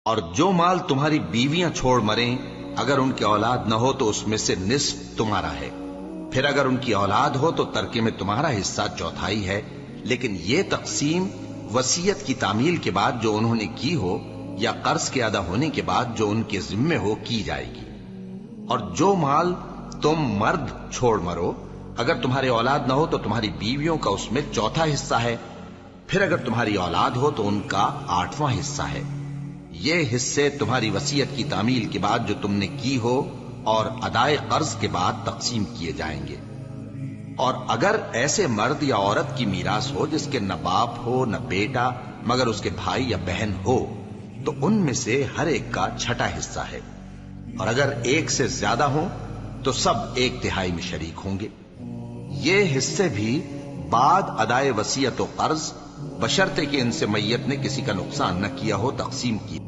اور جو مال تمہاری بیویاں چھوڑ مریں اگر ان کی اولاد نہ ہو تو اس میں سے نصف تمہارا ہے، پھر اگر ان کی اولاد ہو تو ترکے میں تمہارا حصہ چوتھائی ہے، لیکن یہ تقسیم وصیت کی تعمیل کے بعد جو انہوں نے کی ہو یا قرض کے ادا ہونے کے بعد جو ان کے ذمے ہو کی جائے گی۔ اور جو مال تم مرد چھوڑ مرو اگر تمہاری اولاد نہ ہو تو تمہاری بیویوں کا اس میں چوتھا حصہ ہے، پھر اگر تمہاری اولاد ہو تو ان کا 8واں حصہ ہے۔ یہ حصے تمہاری وصیت کی تعمیل کے بعد جو تم نے کی ہو اور ادائے قرض کے بعد تقسیم کیے جائیں گے۔ اور اگر ایسے مرد یا عورت کی میراث ہو جس کے نہ باپ ہو نہ بیٹا مگر اس کے بھائی یا بہن ہو تو ان میں سے ہر ایک کا چھٹا حصہ ہے، اور اگر ایک سے زیادہ ہوں تو سب 1/3 میں شریک ہوں گے۔ یہ حصے بھی بعد ادائے وصیت و قرض بشرطے کہ ان سے میت نے کسی کا نقصان نہ کیا ہو تقسیم کیے۔